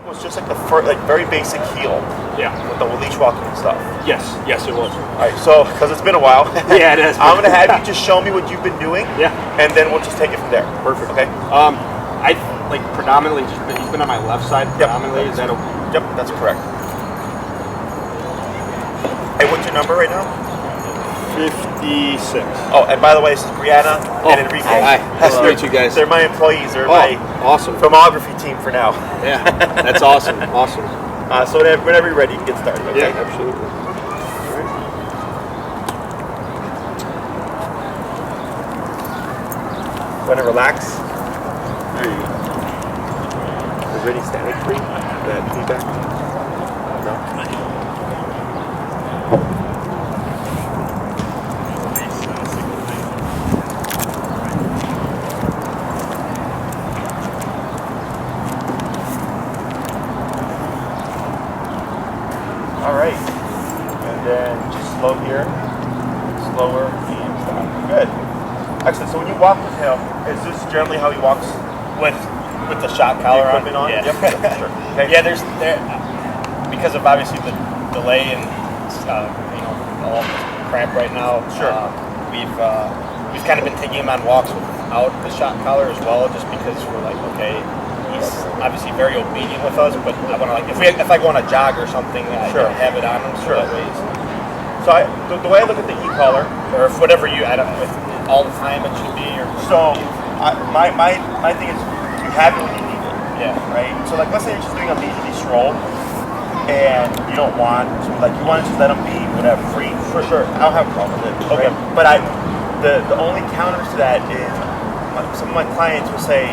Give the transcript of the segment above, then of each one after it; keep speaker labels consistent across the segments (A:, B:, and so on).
A: It was just like the first, like very basic heel.
B: Yeah.
A: With the leash walking and stuff.
B: Yes, it was.
A: All right, so because it's been a while.
B: Yeah, it has.
A: I'm gonna have you just show me what you've been doing.
B: Yeah.
A: And then we'll just take it from there.
B: Perfect.
A: Okay.
B: I like predominantly he's been on my left side predominantly.
A: Yep.
B: Is that
A: Yep, that's correct. Hey, what's your number right now?
B: 56.
A: Oh, and by the way, this is Brianna and Enrique.
B: Hi. Nice to meet you guys.
A: They're my employees. They're my
B: awesome
A: filmography team for now.
B: Yeah, that's awesome. Awesome.
A: So whenever you're ready, you can get started. Okay?
B: Yeah, absolutely.
A: Want to relax? There you go. Is there any static free? That feedback? No? All right. And then just slow here. Slower and stop. Good. Excellent. So when you walk with him, is this generally how he walks
C: with the shock collar on?
A: Yeah.
C: Yep.
A: Sure. Okay.
C: Yeah, there's because of obviously the delay and all the cramp right now.
A: Sure.
C: We've kind of been taking him on walks without the shock collar as well, just because we're like, okay, he's obviously very obedient with us, but I want to if I go on a jog or something, I can have it on him. So that way.
A: So the way I look at the e-collar,
C: or if whatever I don't know, if all the time it should be, or
A: so my thing is you have it when you need it.
C: Yeah.
A: Right. So like let's say you're just doing a leisurely stroll, and you don't want to you want to just let them be whatever free. For sure. I don't have a problem with it. Okay. Right? But the only counters to that is some of my clients will say,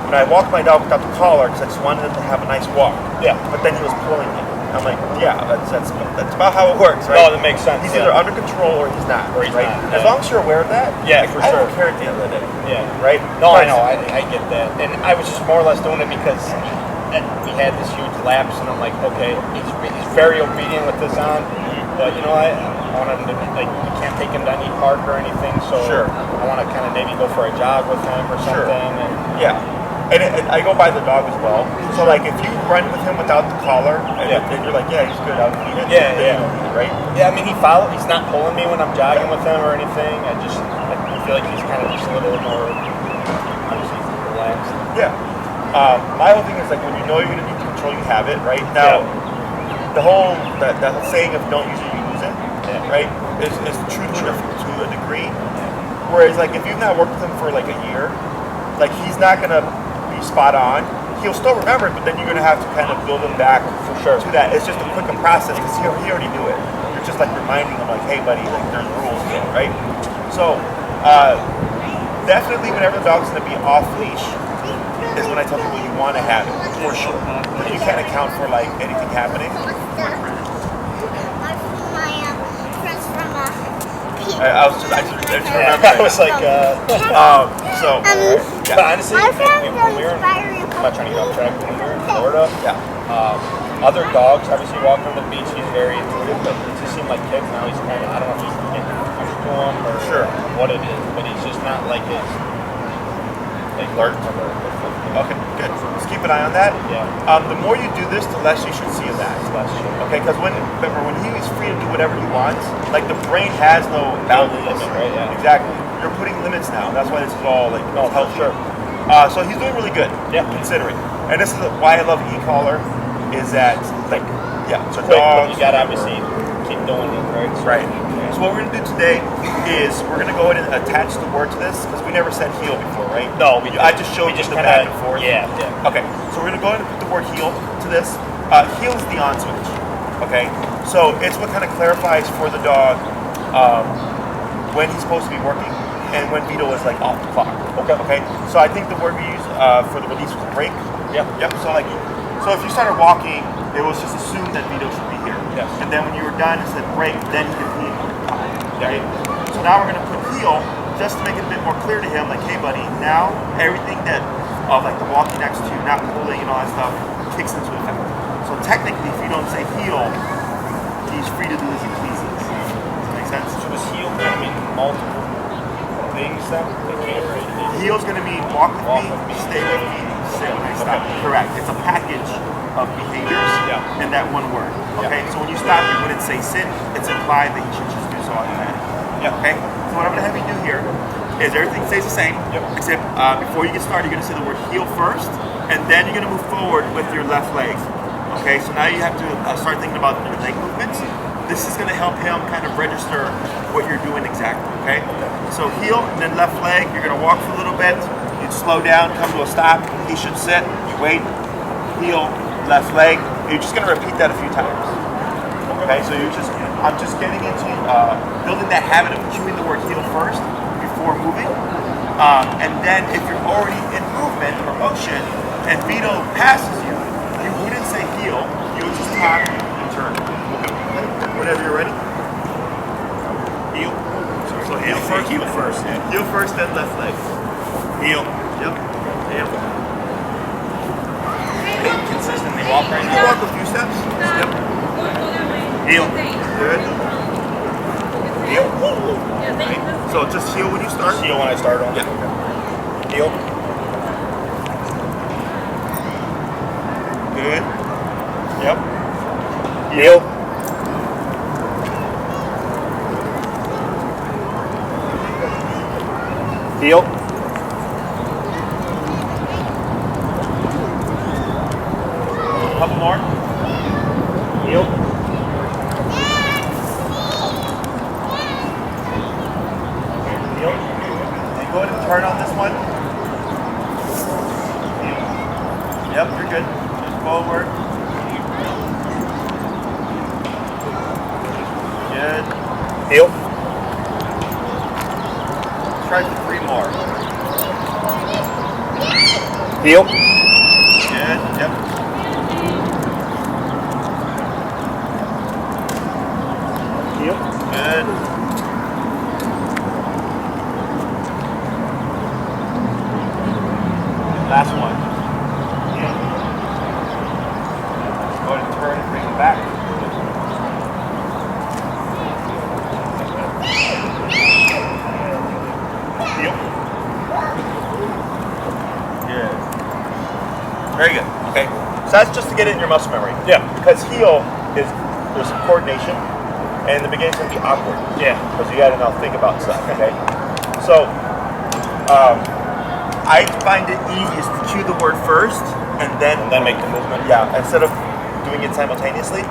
A: when I walk my dog without the collar because I just wanted him to have a nice walk.
C: Yeah.
A: But then he was pulling me. I'm like, yeah, that's about how it works, right?
C: Oh, that makes sense.
A: He's either under control or he's not.
C: Or he's
A: right?
C: not.
A: As long as you're aware of that.
C: Yeah, for
A: I
C: sure.
A: don't care at the end of the day.
C: Yeah.
A: Right?
C: No, I know. I get that. And I was just more or less doing it because we had this huge lapse, and I'm like, okay, he's very obedient with this on, but I want him to we can't take him to any park or anything, so I want to kind of maybe go for a jog with him or something. And
A: yeah. And I go by the dog as well. So like if you run with him without the collar, and you're like, yeah, he's good, I'll feed it.
C: Yeah.
A: Right?
C: Yeah, I mean he's not pulling me when I'm jogging with him or anything. I feel like he's kind of just a little more obviously relaxed.
A: Yeah. My whole thing is like when you know you're gonna need control, you have it, right? Now the whole that saying of don't use it, you lose it, right? Is true to a degree. Whereas like if you've not worked with him for like a year, like he's not gonna be spot on. He'll still remember it, but then you're gonna have to kind of build him back to that. It's just a quicker process because he already knew it. You're just like reminding him like, hey buddy, like there's rules, right? So definitely whenever the dog's gonna be off leash is when I tell people you want to have it for sure. But you can't account for like anything happening. I just remember.
C: I was like,
A: so
C: honestly, when we were I'm not trying to get off track. When we were in Florida, other dogs obviously walk on the beach. He's very intuitive, but it just seemed like kids now. He's kind of I don't know if he's getting used to them or what it is, but he's just not like his alert.
A: Okay, good. Let's keep an eye on that.
C: Yeah.
A: The more you do this, the less you should see of that. Okay, because when he's free to do whatever he wants, like the brain has no boundaries.
C: Right? Yeah.
A: Exactly. You're putting limits now. That's why this is all like healthy. So he's doing really good.
C: Yeah.
A: Considering, and this is why I love e-collar, is that like so
C: quick,
A: dogs.
C: but you gotta obviously keep doing it, right?
A: Right. So what we're going to do today is we're going to go ahead and attach the word to this because we never said heel before, right?
C: No,
A: I just showed you the back and forth.
C: Yeah.
A: Okay, so we're going to go ahead and put the word heel to this. Heel is the on switch. Okay, so it's what kind of clarifies for the dog when he's supposed to be working and when Vito is like off the clock. Okay. So I think the word we use for the release was break. Yep. So if you started walking, it was just assumed that Vito should be here.
C: Yes.
A: And then when you were done, it said break. Then he could be in. Right? So now we're going to put heel just to make it a bit more clear to him, like, hey buddy, now everything that of like the walking next to you, not pulling and all that stuff kicks into effect. So technically, if you don't say heel, he's free to do as he pleases. Does that make sense?
C: So does heel kind of mean multiple things then?
A: Heel's going to mean walk with me, stay with me, stay with me, stop. Correct. It's a package of behaviors in that one word. Okay, so when you stop, you wouldn't say sit. It's implied that you should just do so automatically. Okay, so what I'm going to have you do here is everything stays the same, except before you get started, you're going to say the word heel first, and then you're going to move forward with your left leg. Okay, so now you have to start thinking about your leg movements. This is going to help him kind of register what you're doing exactly, okay? So heel and then left leg, you're going to walk for a little bit, you slow down, come to a stop, he should sit, you wait, heel, left leg, you're just going to repeat that a few times. Okay, so I'm just getting into building that habit of cueing the word heel first before moving. And then if you're already in movement or motion and Vito passes you, you wouldn't say heel, you would just tap and turn. Whenever you're ready. Heel. So heel first. Heel first. Yeah. Heel first, then left leg. Heel. Yep. Yep.
C: Consistently walk right now.
A: You walk a few steps. Yep. Heel. Good. Heel. Right. So just heel when you start.
C: Just heel when I start on.
A: Yeah.
C: Okay. Heel.
A: Good.
C: Yep. Heel. Heel.
A: Couple more.
C: Heel.
A: Heel. And go ahead and turn on this one. Yep, you're good. Just forward. Good.
C: Heel.
A: Try for 3 more.
C: Heel.
A: Good. Yep.
C: Heel.
A: Good. Last one. Heel. Go ahead and turn and bring it back. Heel. Good. Very good. Okay. So that's just to get it in your muscle memory.
C: Yeah.
A: Because heel is there's some coordination, and in the beginning it's gonna be awkward.
C: Yeah.
A: Because you gotta now think about stuff. Okay. So I find it easiest to cue the word first and then
C: make the movement.
A: Yeah. Instead of doing it simultaneously.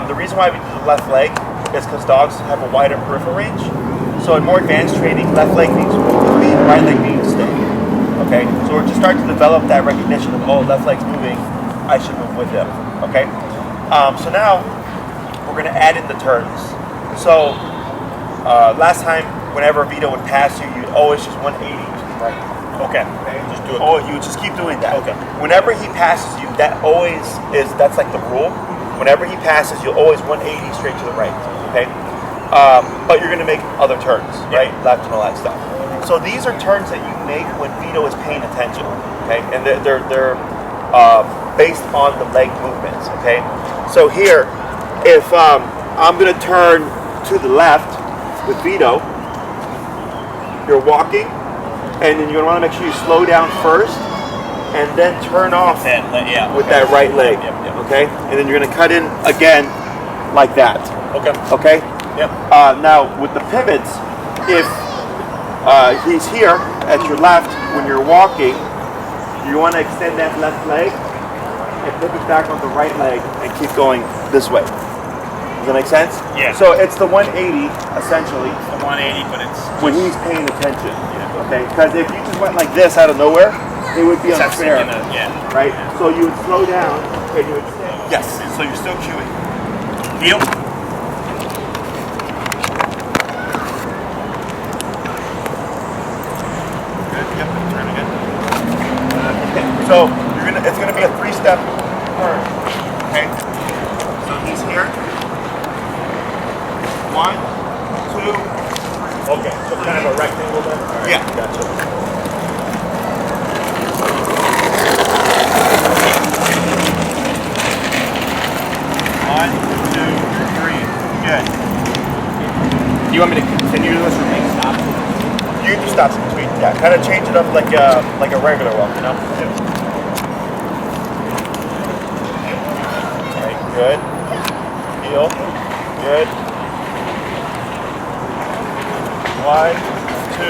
A: The reason why we do the left leg is because dogs have a wider peripheral range. So in more advanced training, left leg means move, right leg means stay. Okay, so we're just starting to develop that recognition of, oh, left leg's moving, I should move with him. Okay, so now we're going to add in the turns. So last time, whenever Vito would pass you, you'd always just 180 to the right.
C: Okay. Just do it.
A: Oh, you would just keep doing that.
C: Okay.
A: Whenever he passes you, that's like the rule. Whenever he passes, you'll always 180 straight to the right. Okay. But you're going to make other turns, right? Left and all that stuff. So these are turns that you make when Vito is paying attention, okay? And they're based on the leg movements, okay? So here, if I'm going to turn to the left with Vito, you're walking, and then you're going to want to make sure you slow down first, and then turn off with that right leg, okay? And then you're going to cut in again like that. Okay?
C: Yep.
A: Now, with the pivots, if he's here at your left when you're walking, you want to extend that left leg and pivot back on the right leg and keep going this way. Does that make sense?
C: Yeah.
A: So it's the 180 essentially
C: It's the 180, but it's
A: when he's paying attention. Okay? Because if you just went like this out of nowhere, it would be unfair. Right? So you would slow down and you would yes. So you're still cueing.
C: heel.
A: So it's gonna be a 3-step turn. Okay. So he's here. 1, 2.
C: Okay. So kind of a rectangle then. All right.
A: Yeah.
C: Gotcha.
A: One, 2, 3. Good.
C: Do you want me to continue this or make stops?
A: You can do stops in between. Yeah. Kind of change it up like a regular walk, you know. Good. Heel. Good. 1, 2,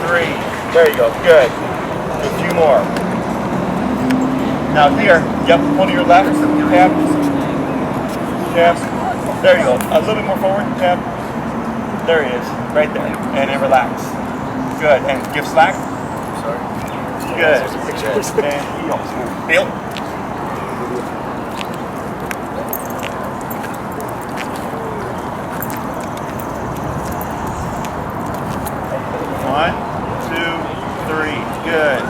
A: 3. There you go. Good. A few more. Now here, yep, pull to your left, tap, tap. There you go. A little bit more forward, tap. There he is, right there. And then relax. Good. And give slack. Sorry. Good. And heel. Heel. One, two, three. Good.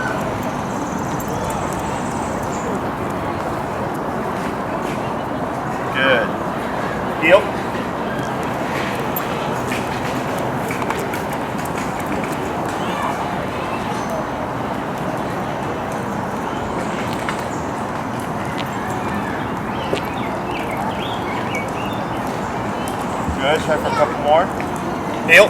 A: Good. Heel. Good. Try for a couple more. Heel.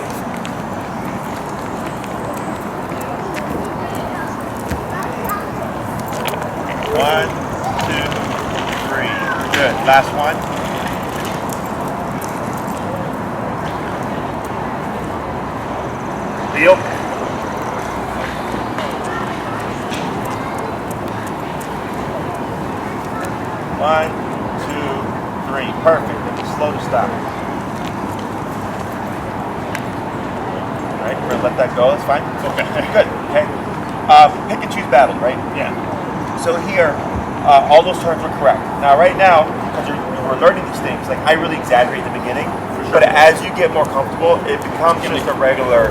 A: One, two, three. Good. Last one. Heel. One, two, three. Perfect. Slow to stop. All right, we're gonna let that go. That's fine. Okay. Good. Okay. Pick and choose battle, right?
C: Yeah.
A: So here, all those terms are correct. Now, right now, because we're learning these things, like I really exaggerate in the beginning, but as you get more comfortable, it becomes just a regular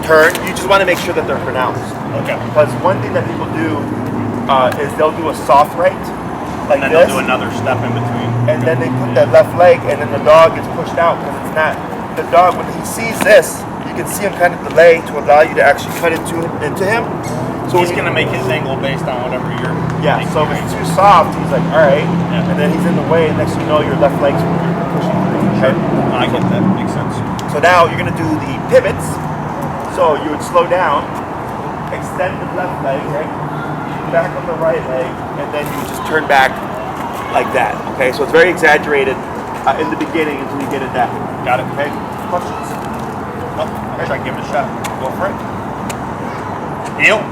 A: turn. You just want to make sure that they're pronounced.
C: Okay.
A: Because one thing that people do is they'll do a soft right, like
C: And then
A: this,
C: they'll do another step in between.
A: and then they put that left leg, and then the dog gets pushed out because it's not. The dog, when he sees this, you can see him kind of delay to allow you to actually cut into him.
C: So he's going to make his angle based on whatever you're...
A: Yeah, so if it's too soft, he's like, all right, and then he's in the way, and next thing you know, your left leg's pushing through. Okay?
C: I get that. Makes sense.
A: So now you're going to do the pivots. So you would slow down, extend the left leg, right? Back on the right leg, and then you just turn back like that. Okay, so it's very exaggerated in the beginning until you get it down.
C: Got it.
A: Okay? Questions?
C: Oh, I'll try to give it a shot.
A: Go for it.
C: Heel.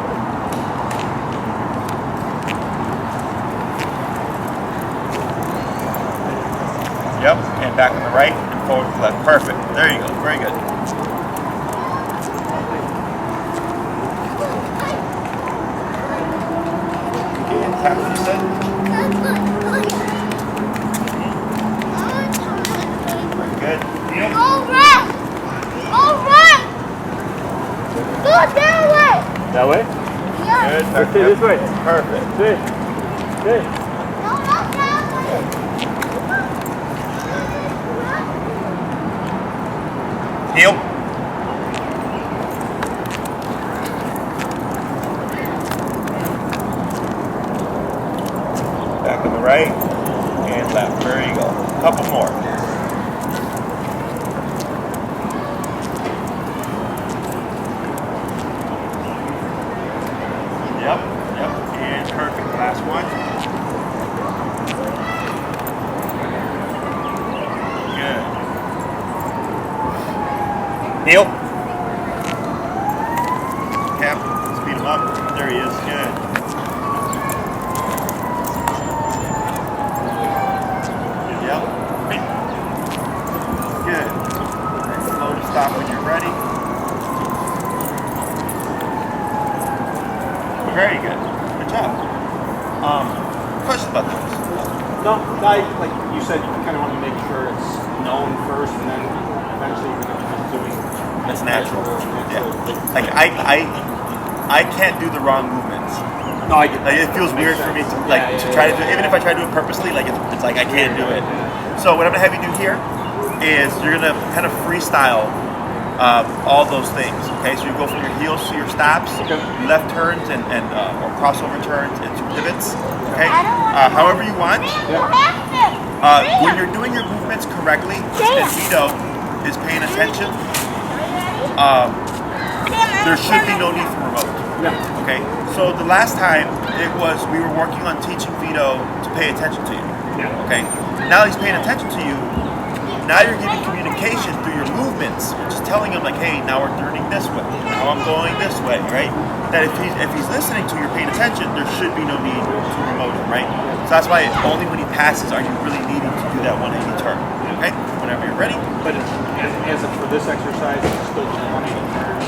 A: Yep, and back on the right, and forward to the left. Perfect. There you go. Very good. And tap what you said. Very good. Heel.
D: All right. Go that way.
A: That way?
D: Yeah.
A: Good.
C: Let's see this way.
A: Perfect.
C: This.
D: No, not that way.
A: Heel. Back on the right and left. There you go. Couple more. Yep. And perfect. Last one. Good. Heel. Cap. Speed him up. There he is. Good. Yep. Good. And slow to stop when you're ready. Very good. Good job. Questions about those?
B: No, like you said, you kind of want to make sure it's known first, and then eventually you're going to be doing.
A: It's natural. Yeah. Like I can't do the wrong movements.
B: No, I get
A: Like it feels weird for me to try to do it. Even if I try to do it purposely, like it's like I can't do it. So what I'm gonna have you do here is you're gonna kind of freestyle all those things. Okay, so you go from your heels to your stops, left turns and or crossover turns into pivots. Okay, however you want. When you're doing your movements correctly and Vito is paying attention, there should be no need for remote. Okay, so the last time we were working on teaching Vito to pay attention to you.
B: Yeah.
A: Okay? Now he's paying attention to you. Now you're giving communication through your movements, which is telling him like, hey, now we're turning this way. Now I'm going this way, right? That if he's listening to you, you're paying attention, there should be no need to remote him, right? So that's why only when he passes are you really needing to do that 180 turn. Okay? Whenever you're ready.
B: But as for this exercise, it's still just 180 turn.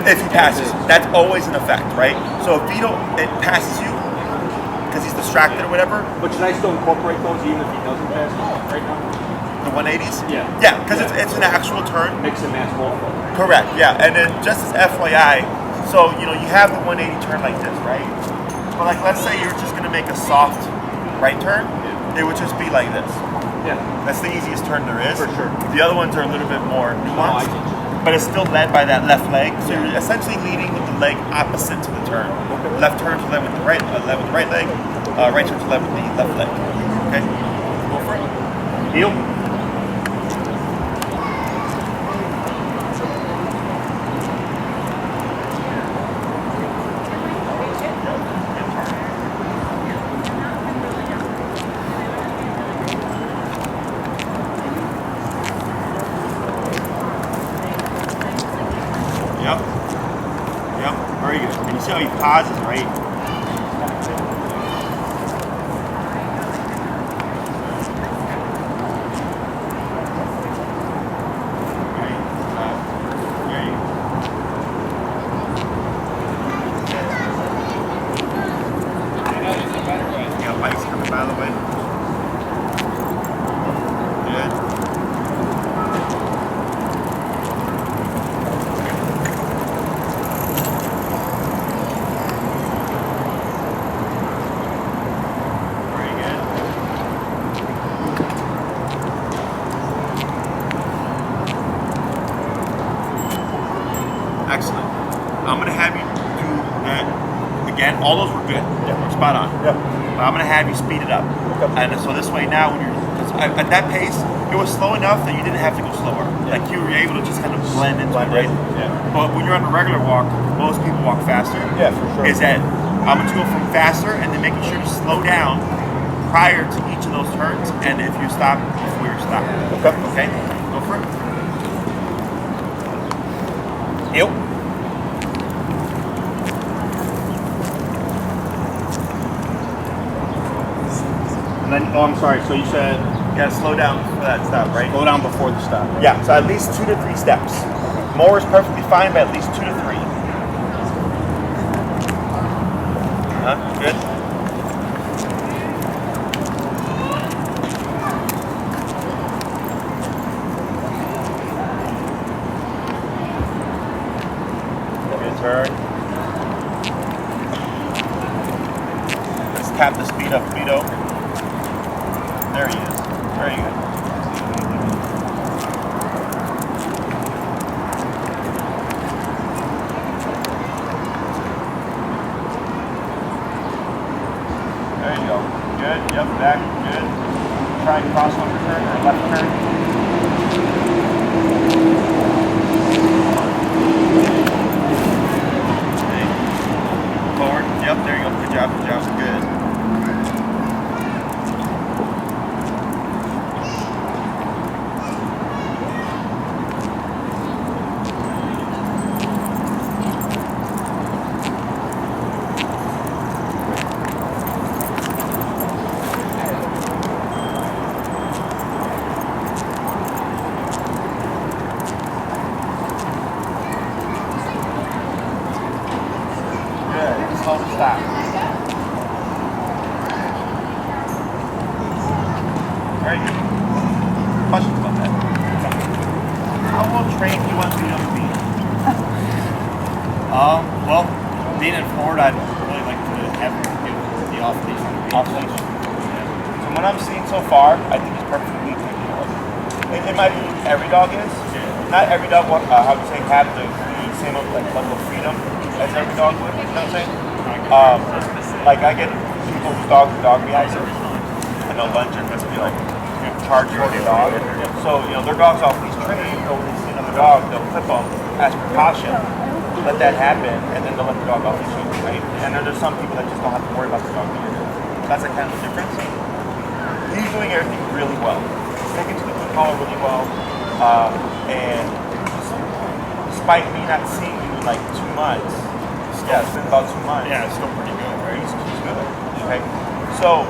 A: If he passes, that's always an effect, right? So if Vito passes you because he's distracted or whatever.
B: But should I still incorporate those even if he doesn't pass right now?
A: The 180s?
B: Yeah.
A: Yeah, because it's an actual turn.
B: Mix and match both of them.
A: Correct, yeah. And then just as FYI, so you have the 180 turn like this, right? But like let's say you're just gonna make a soft right turn, it would just be like this.
B: Yeah.
A: That's the easiest turn there is.
B: For sure.
A: The other ones are a little bit more nuanced.
B: I get you.
A: But it's still led by that left leg. So you're essentially leading with the leg opposite to the turn.
B: Okay.
A: Left turn to led with the right leg, right turn to led with the left leg. Okay? Go for it.
B: Heel.
A: Yep. Very good. And you see how he pauses, right? Excellent. I'm going to have you do that again. All those were good.
C: Yeah.
A: Spot on.
C: Yeah.
A: But I'm going to have you speed it up.
C: Okay.
A: And so this way now, when you're at that pace, it was slow enough that you didn't have to go slower.
C: Yeah.
A: Like you were able to just kind of blend into it, right?
C: Yeah.
A: But when you're on a regular walk, most people walk faster.
C: Yeah, for sure.
A: Is that I'm going to go from faster and then making sure to slow down prior to each of those turns. And if you stop, before you stop.
C: Okay.
A: Okay? Go for it.
C: Heel.
B: And then, oh, I'm sorry. So you said
A: You got to slow down for that stop, right?
B: slow down before the stop.
A: Yeah, so at least 2 to 3 steps. More is perfectly fine, but at least 2 to 3. Good. Good turn. Let's tap the speed up, Vito. There he is. Very good. There you go. Good. Yep, back. Good. Try crossover turn or left turn. Okay. Forward. Yep, there you go. Good job. Good job. Good. Slow to stop. Very good. Questions about that? How well trained do you want Vito to be?
E: Well, being in Florida, I'd really like to have him do the off-leash.
A: From what I'm seeing so far, I think he's perfectly capable. It might be every dog is. Not every dog will, how would you say, have the same level of freedom as every dog would. You know what I'm saying? Like I get people whose dogs are dog behind and they'll lunge and just be like charge for the dog. So their dog's off leash trained, or when they see another dog, they'll clip them as precaution. Let that happen, and then they'll let the dog off leash, right? And then there's some people that just don't have to worry about the dog either. That's a kind of difference. he's doing everything really well. He's taking to the foot collar really well. And despite me not seeing you in like 2 months, yeah, it's been about 2 months.
E: Yeah, it's still pretty good, right?
A: He's good. Okay. So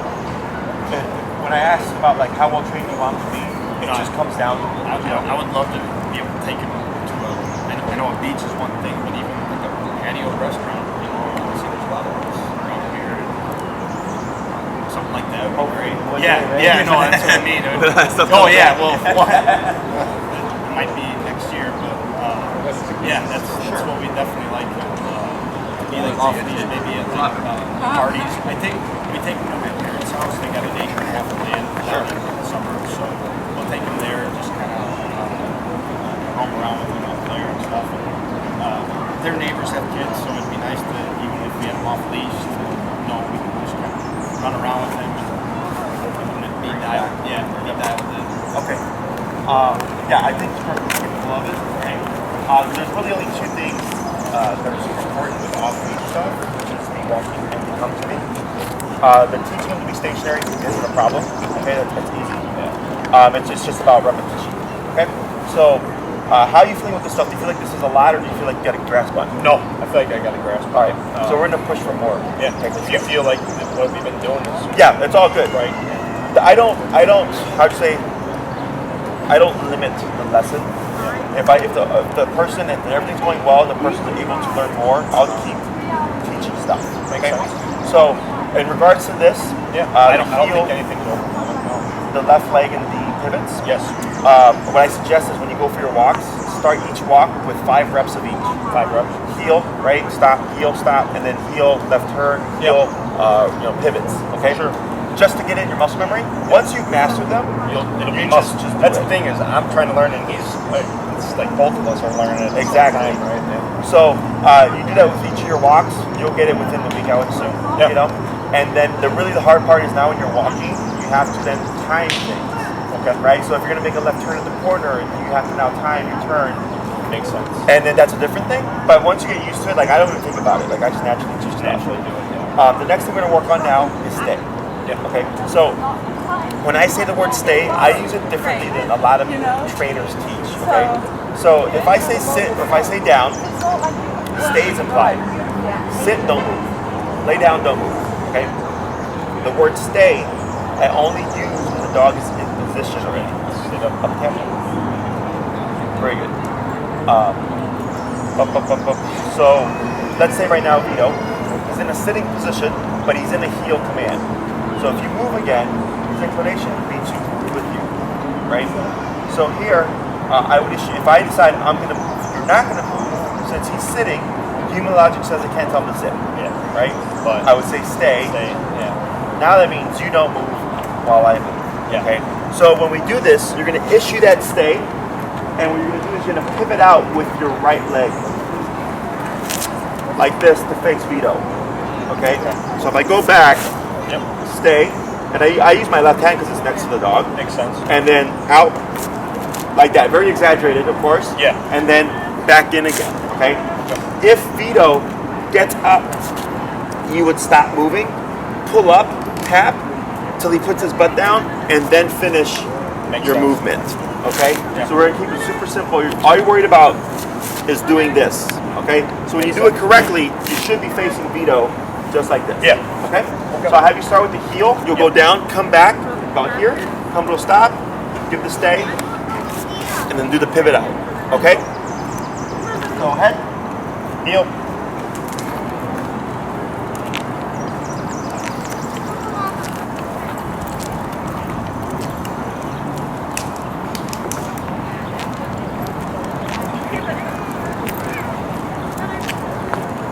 A: when I asked about like how well trained you want him to be, it just comes down to
E: I would love to be able to take him to I know a beach is one thing, but even like a patio restaurant, you know, obviously there's a lot of us around here. Something like that would be great. Yeah, no, that's what I mean. Oh yeah, well, it might be next year, but yeah, that's what we definitely like. Be like off leash, maybe at like parties. We take them to my parents' house. They got an acre and a half of land down in the suburbs, so we'll take them there and just kind of roam around with them out there and stuff. And, their neighbors have kids, so it'd be nice to, even if we had them off leash, to know we can just kind of run around with them and be dialed in.
A: Okay. Yeah, I think it's perfect. I love it. Okay. There's really only 2 things that are super important with off-leash stuff, which is the walking and the come to me. The teaching them to be stationary isn't a problem. Okay, that's easy. It's just about repetition. Okay. So, how are you feeling with this stuff? Do you feel like this is a lot, or do you feel like you got a grasp on it?
C: No, I feel like I got a grasp.
A: All right. So we're gonna push for more.
C: Yeah. If you feel like what we've been doing is
A: Yeah, it's all good.
C: right.
A: I don't. How'd you say? I don't limit the lesson. If the person, if everything's going well and the person's able to learn more, I'll keep teaching stuff.
C: Makes sense.
A: So, in regards to this,
C: I don't
A: heel,
C: think anything's overcoming.
A: the left leg and the pivots.
C: Yes.
A: What I suggest is when you go for your walks, start each walk with 5 reps of each.
C: 5 reps.
A: Heel, right, stop, heel, stop, and then heel, left turn, heel, pivots. Okay.
C: Sure.
A: Just to get in your muscle memory. Once you've mastered them,
C: It'll be
A: you
C: muscle.
A: just do
C: That's
A: it.
C: the thing is, I'm trying to learn, and he's like, it's like both of us are learning it at the same
A: Exactly.
C: time, right? Yeah.
A: So you do that with each of your walks. You'll get it within the week, I would assume.
C: Yep.
A: You know, and then the hard part is now when you're walking, you have to then time things. Okay. Right. So if you're gonna make a left turn at the corner, you have to now time your turn.
C: Makes sense.
A: And then that's a different thing. But once you get used to it, like I don't even think about it. Like I just naturally do stuff.
C: Naturally do it. Yeah.
A: The next thing we're gonna work on now is stay.
C: Yeah.
A: Okay. So when I say the word stay, I use it differently than a lot of trainers teach. Okay. So if I say sit or if I say down, stay is implied. Sit, don't move. Lay down, don't move. Okay. The word stay, I only use when the dog is in position already. Sit up, tempo. Very good. So let's say right now Vito is in a sitting position, but he's in a heel command. So if you move again, his inclination would be to move with you, right? So here, I would issue, if I decide I'm going to move, you're not going to move, since he's sitting, human logic says I can't tell him to sit, right?
C: But
A: I would say stay.
C: yeah.
A: Now that means you don't move while I move,
C: Yeah.
A: okay? So when we do this, you're going to issue that stay, and what you're going to do is you're going to pivot out with your right leg, like this to face Vito, okay? So if I go back,
C: Yep.
A: stay, and I use my left hand because it's next to the dog,
C: Makes sense.
A: and then out like that, very exaggerated, of course.
C: Yeah.
A: And then back in again. Okay. If Vito gets up, you would stop moving, pull up, tap till he puts his butt down, and then finish
C: Makes
A: your
C: sense.
A: movement. Okay.
C: Yeah.
A: So we're gonna keep it super simple. All you're worried about is doing this. Okay. So when you do it correctly, you should be facing Vito just like this.
C: Yeah.
A: Okay? So I'll have you start with the heel. You'll go down, come back, about here, come to a stop, give the stay, and then do the pivot out. Okay? Go ahead. Heel.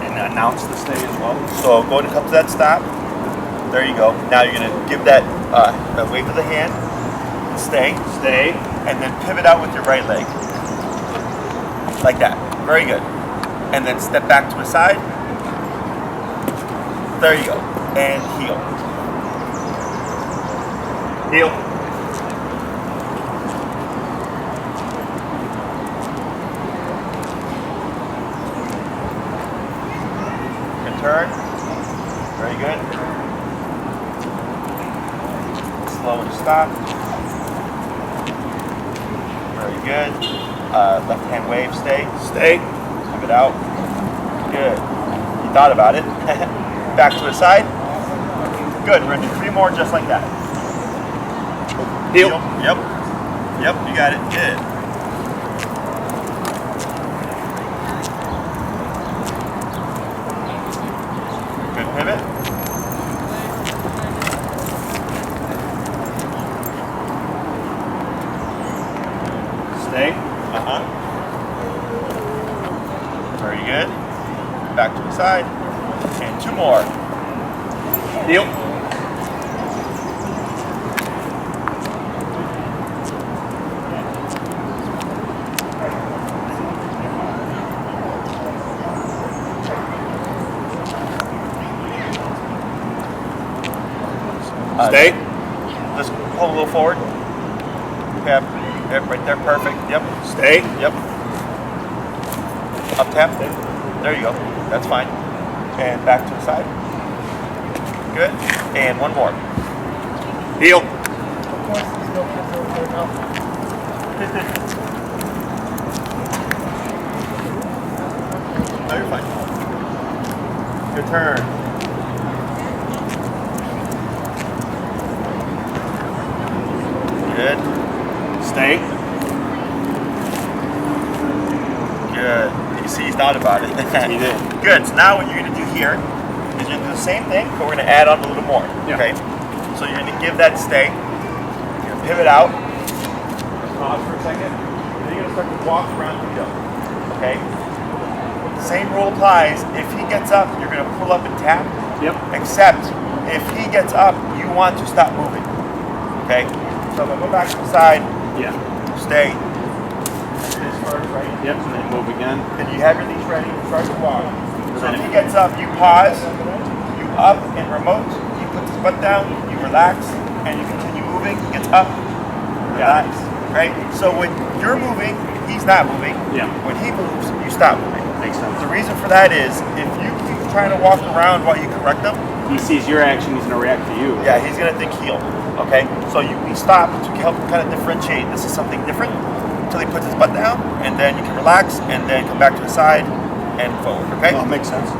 C: And announce the stay as well.
A: So go ahead and come to that stop. There you go. Now you're going to give that wave of the hand, stay, and then pivot out with your right leg. Like that. Very good. And then step back to the side. There you go. And heel. Heel. Good turn. Very good. slow and stop. Very good. Left hand wave, stay.
C: Stay.
A: Move it out. Good. You thought about it. Back to the side. Good. We're gonna do 3 more just like that.
C: Heel.
A: Yep. Yep, you got it. Good. Good pivot.
C: Stay.
A: Very good. Back to the side. And 2 more.
C: Heel. Stay.
A: Let's pull a little forward. Yep. Yep, right there. Perfect. Yep.
C: Stay.
A: Yep. Up tap. There you go. That's fine. And back to the side. Good. And 1 more.
C: Heel.
A: No, you're fine. Your turn. Good.
C: Stay.
A: Good. You see, he's thought about it.
C: He did.
A: Good. So now what you're going to do here is you're going to do the same thing, but we're going to add on a little more.
C: Yeah.
A: Okay. So you're going to give that stay. You're going to pivot out. Pause for a second. Then you're going to start to walk around Vito. Okay. Same rule applies. If he gets up, you're going to pull up and tap.
C: Yep.
A: Except if he gets up, you want to stop moving. Okay. So I'm going to go back to the side.
C: Yeah.
A: Stay. This first, right?
C: Yep. And then move again.
A: And you have your leash ready, start to walk. So if he gets up, you pause, you up and remote, you put his butt down, you relax, and you continue moving. He gets up, relax, right? So when you're moving, he's not moving.
C: Yeah.
A: When he moves, you stop moving.
C: Makes sense.
A: The reason for that is if you keep trying to walk around while you correct him,
C: He sees your action, he's gonna react to you.
A: yeah, he's gonna think heel. Okay? So we stop to help kind of differentiate. This is something different until he puts his butt down, and then you can relax, and then come back to the side and forward. Okay?
C: Oh, makes sense.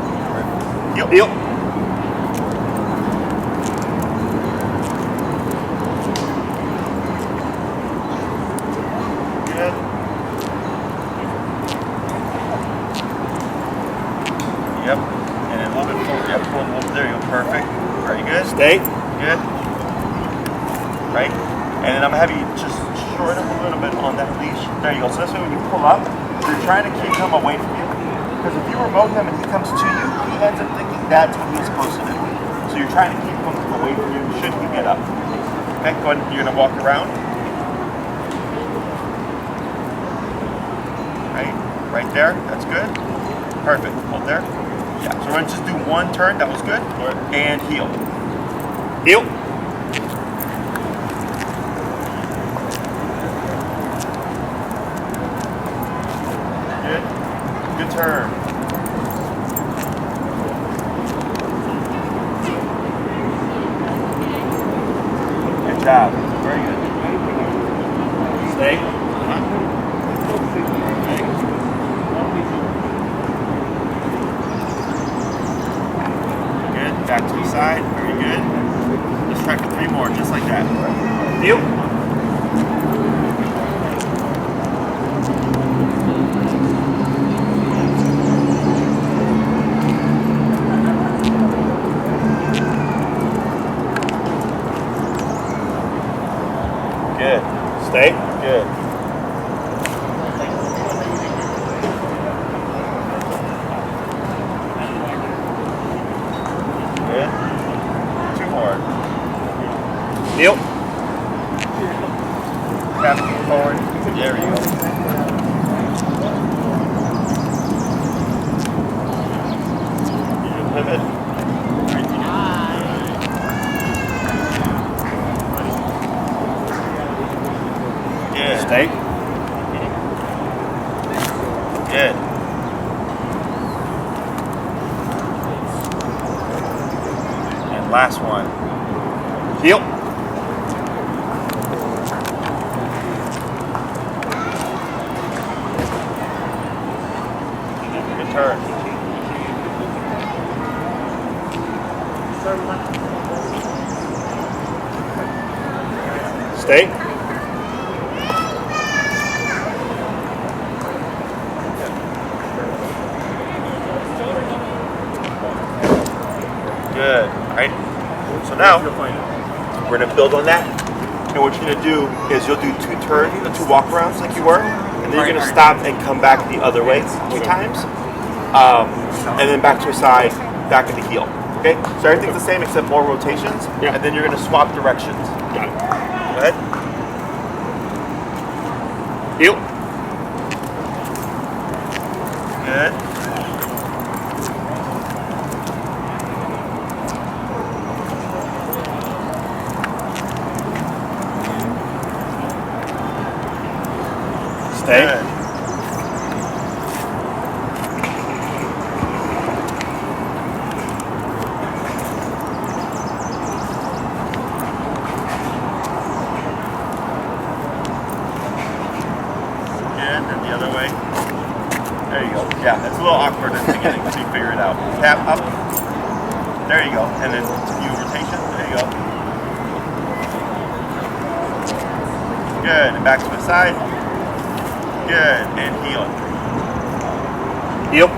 A: Heel.
C: Heel.
A: Good. Yep. And then a little bit forward. Yep. Pull a little bit. There you go. Perfect. Very good.
C: Stay.
A: Good. Right? And then I'm gonna have you just shorten him a little bit on that leash. There you go. So this way when you pull up, you're trying to keep him away from you. Because if you remote him and he comes to you, he ends up thinking that's what he's supposed to do. So you're trying to keep him away from you should he get up. Okay, go ahead. You're gonna walk around. Right there. That's good. Perfect. Hold there. Yeah. So we're gonna just do 1 turn. That was good. And heel.
C: Heel.
A: Good. Good turn. Good job. Very good.
C: Stay.
A: Good. Back to the side. Very good. Let's try for 3 more, just like that.
C: Heel.
A: Good.
C: Stay.
A: Good. Good. 2 more.
C: Heel.
A: Tap forward. There we go. You pivot. Good.
C: Stay.
A: Good. And last one.
C: Heel.
A: Turn.
C: Stay.
A: Good. All right. So now we're gonna build on that. And what you're gonna do is you'll do 2 turns, 2 walk arounds like you were, and then you're gonna stop and come back the other way 2 times, and then back to a side, back in the heel. Okay. So everything's the same except more rotations.
C: Yeah.
A: And then you're gonna swap directions.
C: Got it.
A: Go ahead.
C: Heel.
A: Good.
C: Stay.
A: Good. Good, and the other way. There you go. Yeah, it's a little awkward in the beginning until you figure it out. Tap up. There you go. And then view rotation. There you go. Good. And back to the side. Good. And heel.
C: Heel.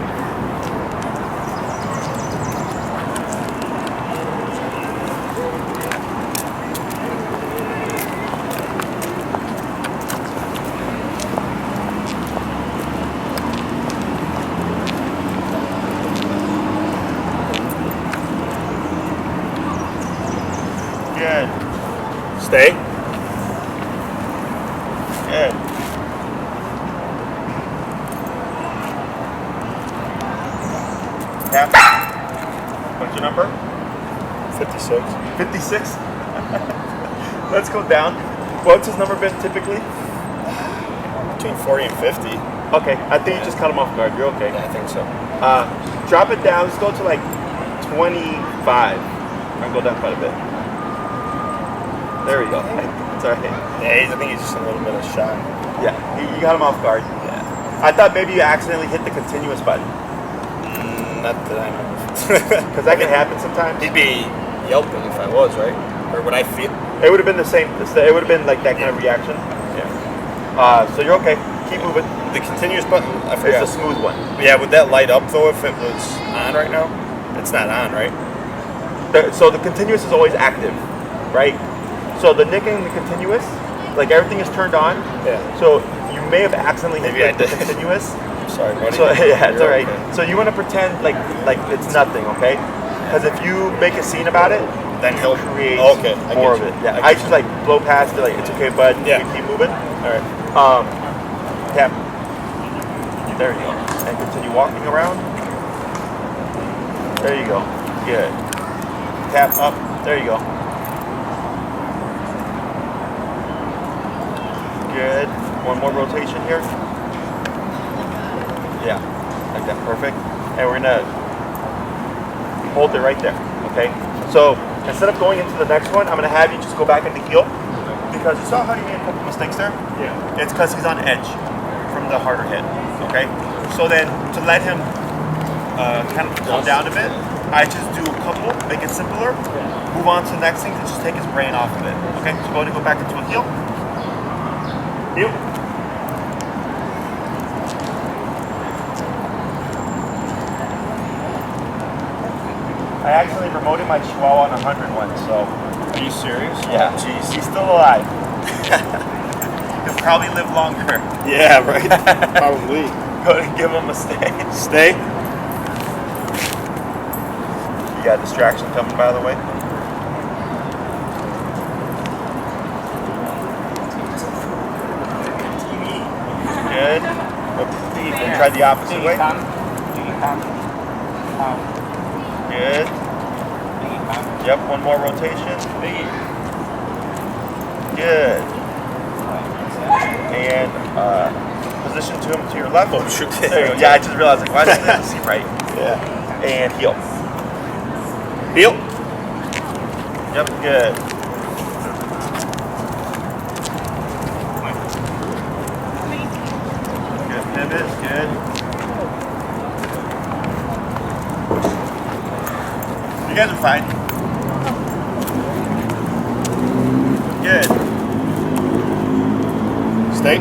A: Good.
C: Stay.
A: Good. Tap. What's your number?
C: 56.
A: 56. Let's go down. What's his number been typically?
C: Between 40 and 50.
A: Okay, I think you just cut him off guard. You're okay.
C: Yeah, I think so.
A: Drop it down. Let's go to like 25. And go down quite a bit. There we go. It's all right.
C: Yeah, I think he's just a little bit of shy.
A: Yeah, you got him off guard.
C: Yeah.
A: I thought maybe you accidentally hit the continuous button.
C: Not that I know.
A: Because that can happen sometimes.
C: He'd be yelping if I was, right? Or would I feel?
A: It would have been the same. It would have been like that kind of reaction.
C: Yeah.
A: So you're okay. Keep moving.
C: The continuous button, I
A: It's
C: forgot.
A: the smooth one.
C: Yeah, would that light up though if it was on right now? It's not on, right?
A: So the continuous is always active, right? So the nicking and the continuous, like everything is turned on.
C: Yeah.
A: So you may have accidentally hit
C: Maybe I
A: the
C: did.
A: continuous.
C: I'm sorry, buddy.
A: So yeah, it's
C: You're
A: all right.
C: okay.
A: So you want to pretend like it's nothing, okay? Because if you make a scene about it,
C: Then he'll
A: create
C: okay, I
A: more of
C: get
A: it.
C: you.
A: Yeah,
C: I
A: I
C: get
A: just
C: you.
A: like blow past it, like it's okay, bud.
C: Yeah.
A: We keep moving.
C: All right.
A: Tap. There you go. And continue walking around. There you go. Good. Tap up. There you go. Good. One more rotation here. Yeah. Like that. Perfect. And we're gonna hold it right there. Okay. So instead of going into the next one, I'm gonna have you just go back into heel. Because you saw how you made a couple mistakes there?
C: Yeah.
A: It's because he's on edge from the harder hit. Okay? So then to let him kind of calm down a bit, I just do a couple, make it simpler, move on to the next thing to just take his brain off of it. Okay? So go ahead and go back into a heel. Heel. I actually remoted my Chihuahua on 100 once, so
C: Are you serious?
A: yeah,
C: Oh, jeez.
A: he's still alive. He'll probably live longer.
C: Yeah, right. Probably.
A: Go and give him a stay.
C: Stay.
A: You got a distraction coming, by the way. Good. And try the opposite way. Good. Yep, one more rotation. Good. And position to him to your left.
C: Oh, shoot.
A: There you go. Yeah, I just realized, like, why doesn't that seem right?
C: Yeah.
A: And heel.
C: Heel.
A: Yep, good. Good pivot, good. guys are fine. Good. Stay.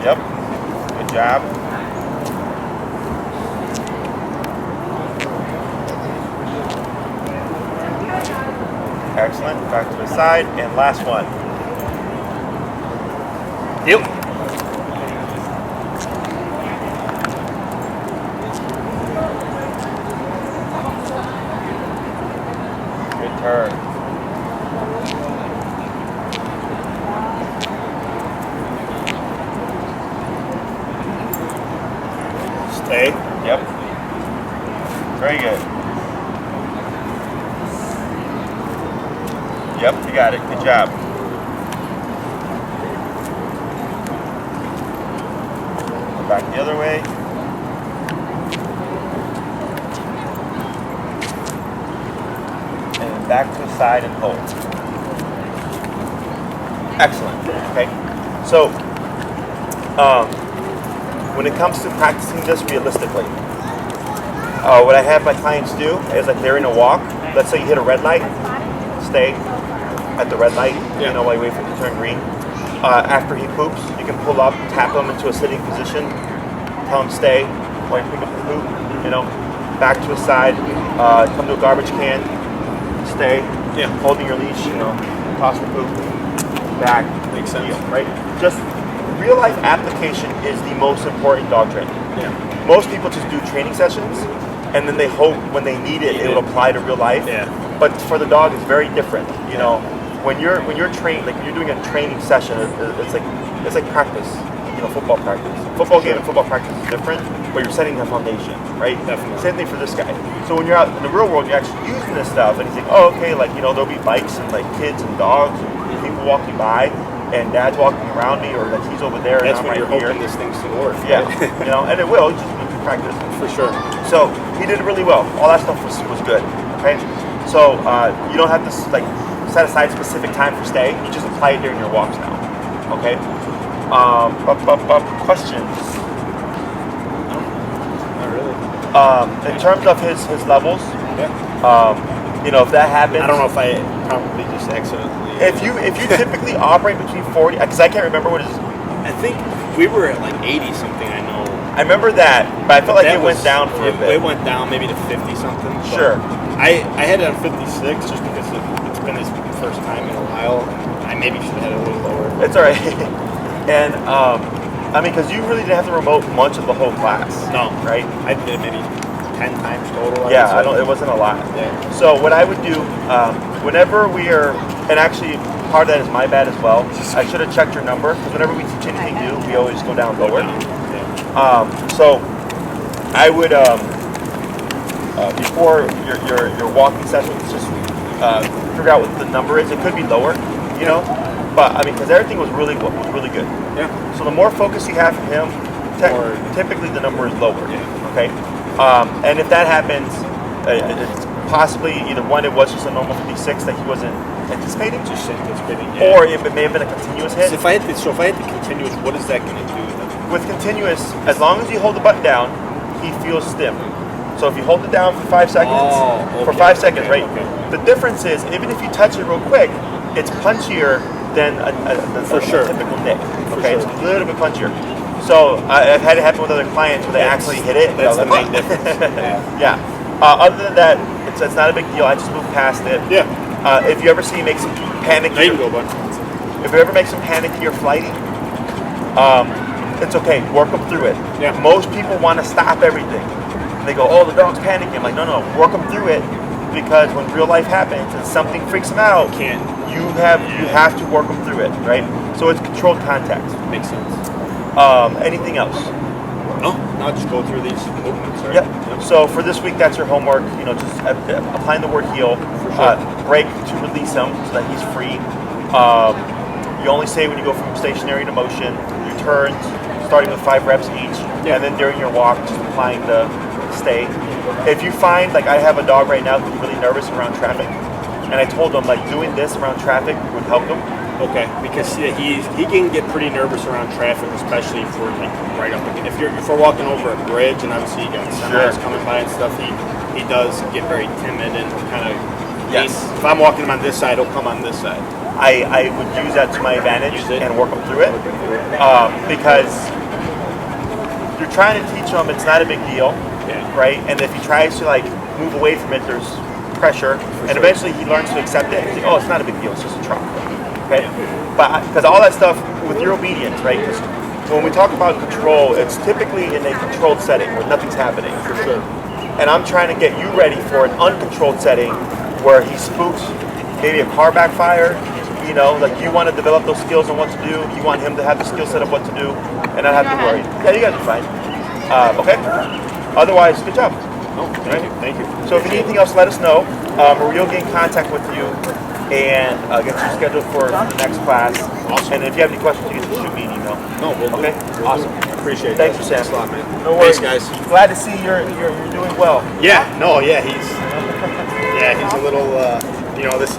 A: Yep. Good job. Excellent. Back to the side. And last one. Yep. Good turn. Stay. Yep. Very good. Yep, you got it. Good job. Back the other way. And back to the side and hold. Excellent. Okay. So, when it comes to practicing this realistically, what I have my clients do is like they're in a walk. Let's say you hit a red light, stay at the red light, you know, while you wait for it to turn green. After he poops, you can pull up, tap him into a sitting position, tell him stay, while you pick up the poop, you know, back to his side, come to a garbage can, stay, holding your leash, you know, toss the poop, back,
B: Makes sense.
A: right? Just real life application is the most important dog training.
B: Yeah.
A: Most people just do training sessions, and then they hope when they need it, it will apply to real life.
B: Yeah.
A: But for the dog, it's very different. You know, when you're trained, like when you're doing a training session, it's like practice. You know, football practice. Football game and football practice is different, but you're setting a foundation, right?
B: Definitely.
A: Same thing for this guy. So when you're out in the real world, you're actually using this stuff, and he's like, oh, okay, like, you know, there'll be bikes and like kids and dogs and people walking by, and dad's walking around me, or like he's over there.
B: That's
A: and
B: when
A: I'm
B: you're
A: right here.
B: hoping this thing's to work.
A: Yeah, you know, and it will. You just need to practice.
B: For sure.
A: So he did it really well. All that stuff was good. Okay. So you don't have to like set aside specific time for stay. You just apply it during your walks now. Okay. Questions?
B: Not really.
A: In terms of his levels, you know, if that happens,
B: I don't know if I probably just accidentally.
A: If you typically operate between 40, because I can't remember what his.
B: I think we were at like 80 something. I know.
A: I remember that, but I felt like
B: That
A: it went
B: was-
A: down for a bit.
B: It went down maybe to 50 something. but
A: Sure.
B: I had it on 56 just because it's been his first time in a while. I maybe should have had it a little lower.
A: It's all right. And I mean, because you really didn't have to remote much of the whole class.
B: No.
A: Right?
B: I did maybe 10 times total.
A: Yeah, I don't. It wasn't a lot.
B: Yeah.
A: So what I would do, whenever we are, and actually part of that is my bad as well. I should have checked your number, because whenever we teach anything new, we always go down lower. So I would before your walking sessions, just figure out what the number is. It could be lower, you know, but I mean, because everything was really good.
B: Yeah.
A: So the more focus you have from him, typically the number is lower.
B: Yeah.
A: Okay. And if that happens, it's possibly either one, it was just a normal 56 that he wasn't anticipating,
B: Just anticipating.
A: or it may have been a continuous hit.
B: So if I had the continuous, what is that going to do?
A: With continuous, as long as you hold the button down, he feels stiff. So if you hold it down for 5 seconds, for 5 seconds, right?
B: Okay.
A: The difference is, even if you touch it real quick, it's punchier than a typical nick. Okay, it's a little bit punchier. So I've had it happen with other clients where they actually hit it.
B: That's the main difference.
A: Yeah. Other than that, it's not a big deal. I just move past it.
B: Yeah.
A: If you ever see me make some panicky,
B: There you go, bud.
A: if you ever make some panicky or flighty, it's okay. Work them through it.
B: Yeah.
A: Most people want to stop everything. They go, "Oh, the dog's panicking." I'm like, no. Work them through it, because when real life happens and something freaks them out, you have to work them through it, right? So it's controlled contact.
B: Makes sense.
A: Anything else?
B: No, just go through these movements, right?
A: Yep. So for this week, that's your homework. You know, just applying the word heel.
B: For sure.
A: Break to release him so that he's free. You only say when you go from stationary to motion. Your turns, starting with 5 reps each, and then during your walk, just applying the stay. If you find, like I have a dog right now who's really nervous around traffic. And I told him, like, doing this around traffic would help him.
B: Okay, because he can get pretty nervous around traffic, especially if we're like right up against. If we're walking over a bridge and obviously you got semis coming by and stuff, he does get very timid and kind of.
A: Yes.
B: If I'm walking him on this side, he'll come on this side.
A: I would use that to my advantage and work him through it, because you're trying to teach him it's not a big deal, right? And if he tries to like move away from it, there's pressure, and eventually he learns to accept it. He's like, oh, it's not a big deal, it's just a truck. Okay, but because all that stuff with your obedience, right? Because when we talk about control, it's typically in a controlled setting where nothing's happening.
B: For sure.
A: And I'm trying to get you ready for an uncontrolled setting where he spooks, maybe a car backfire. You know, like you want to develop those skills on what to do. You want him to have the skill set of what to do, and not have to worry. Yeah, you guys are fine. Okay. Otherwise, good job.
B: Oh, thank you.
A: So if you need anything else, let us know. Maria will get in contact with you and get you scheduled for the next class. Awesome. And if you have any questions, you can just shoot me an email.
B: No, we'll
A: okay.
B: We'll
A: awesome.
B: Appreciate it.
A: Thanks for Sam.
B: Thanks a lot, man.
A: No worries,
B: guys.
A: Glad to see you're doing well.
B: Yeah. No. Yeah. He's a little. You know, this.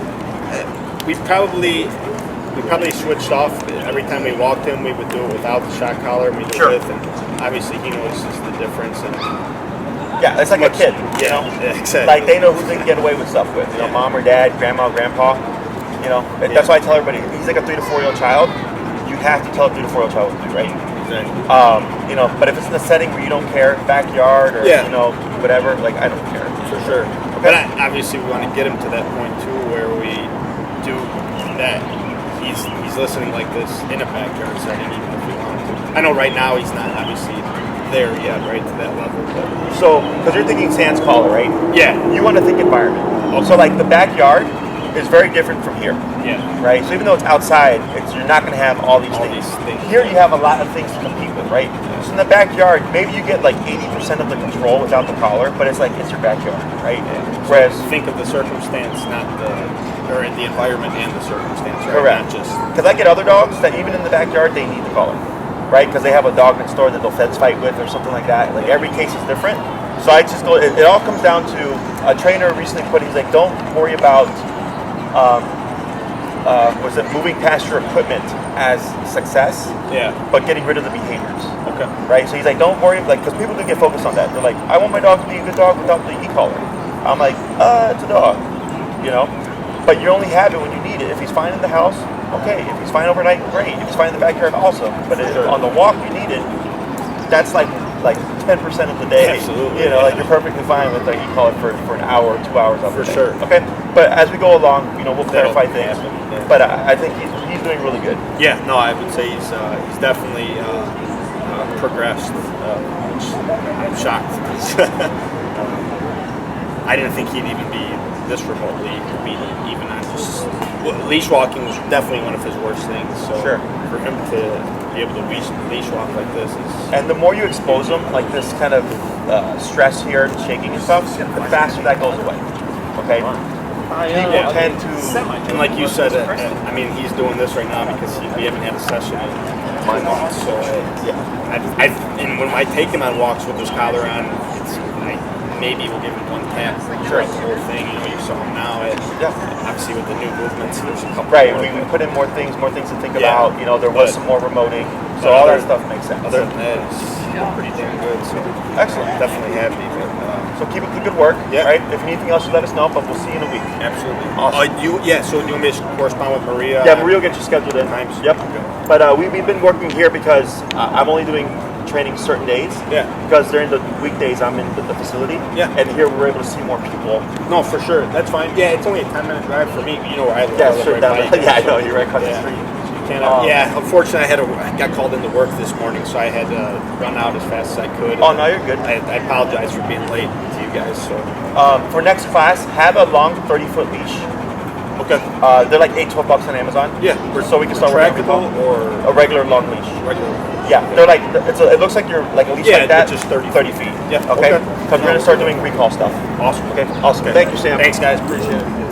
B: We probably switched off every time we walked him. We would do it without the shock collar. We do it with, and obviously he notices the difference. And
A: yeah, it's like a kid. You know,
B: exactly.
A: Like they know who they can get away with stuff with. You know, mom or dad, grandma, grandpa. You know, that's why I tell everybody he's like a 3 to 4 year old child. You have to tell a 3 to 4 year old child what to do, right?
B: Exactly.
A: You know, but if it's in a setting where you don't care, backyard or you know whatever, like I don't care
B: for sure.
A: Okay.
B: But obviously we want to get him to that point too, where we do that. He's listening like this in a backyard setting, even if we want to. I know right now he's not obviously there yet, right to that level. But.
A: So, because you're thinking Sans collar, right?
B: Yeah.
A: You want to think environment. So, like the backyard is very different from here.
B: Yeah.
A: Right. So even though it's outside, you're not going to have all these things. Here you have a lot of things to compete with, right? So in the backyard, maybe you get like 80% of the control without the collar, but it's like it's your backyard, right?
B: Yeah.
A: Whereas
B: think of the circumstance, not or in the environment and the circumstance, right?
A: Correct.
B: Not just
A: because I get other dogs that even in the backyard they need the collar, right? Because they have a dog next door that they'll fence fight with or something like that. Like every case is different. So I just go. It all comes down to a trainer recently put. He's like, don't worry about. Was it moving past your equipment as success?
B: Yeah.
A: But getting rid of the behaviors.
B: Okay.
A: Right. So he's like, don't worry, like, because people do get focused on that. They're like, I want my dog to be a good dog without the e-collar. I'm like, it's a dog, you know. But you only have it when you need it. If he's fine in the house, okay. If he's fine overnight, great. If he's fine in the backyard, awesome. But on the walk, you need it. That's like 10% of the day.
B: Absolutely.
A: You know, like you're perfectly fine with like e-collar for an hour, 2 hours of the day.
B: For sure.
A: Okay. But as we go along, you know, we'll clarify things.
B: Yeah.
A: But I think he's doing really good.
B: Yeah. No, I would say he's definitely progressed. Which I'm shocked. I didn't think he'd even be this remotely obedient, even on just leash walking was definitely one of his worst things. So for him to be able to leash walk like this is.
A: And the more you expose them, like this kind of stress here, shaking and stuff, the faster that goes away. Okay. People tend to,
B: and like you said, I mean, he's doing this right now because we haven't had a session in months. So and when I take him on walks with his collar on, maybe we'll give him one tap throughout the whole thing. You know, you saw him now. Obviously, with the new movements, there's a couple.
A: Right, we put in more things to think about. You know, there was some more remoting, so all that stuff makes sense.
B: Other than that, it's pretty damn good. So
A: excellent,
B: definitely happy. But,
A: so keep up the good work.
B: Yeah.
A: Right. If you need anything else, you let us know. But we'll see you in a week.
B: Absolutely.
A: Awesome.
B: So do you want me to correspond with Maria?
A: Yeah, Maria will get you scheduled in.
B: Times.
A: Yep.
B: Okay.
A: But we've been working here because I'm only doing training certain days.
B: Yeah.
A: Because during the weekdays I'm in the facility.
B: Yeah.
A: And here we're able to see more people.
B: No, for sure. That's fine. Yeah, it's only a 10-minute drive for me. You know where I live.
A: Yeah,
B: I live
A: sure.
B: right by you.
A: I know. You're right across the street.
B: Unfortunately, I got called into work this morning, so I had to run out as fast as I could.
A: Oh, no, you're good.
B: I apologize for being late to you guys. So,
A: for next class, have a long 30-foot leash.
B: okay.
A: They're like $8-12 on Amazon.
B: Yeah.
A: So we can start with
B: or
A: a regular long leash.
B: regular.
A: Yeah, they're like it looks like you're like a leash like that.
B: Just 30
A: feet.
B: Yeah.
A: Okay. Because we're gonna start doing recall stuff.
B: Awesome.
A: Okay. Awesome. Thank you, Sam.
B: Thanks, guys. Appreciate it.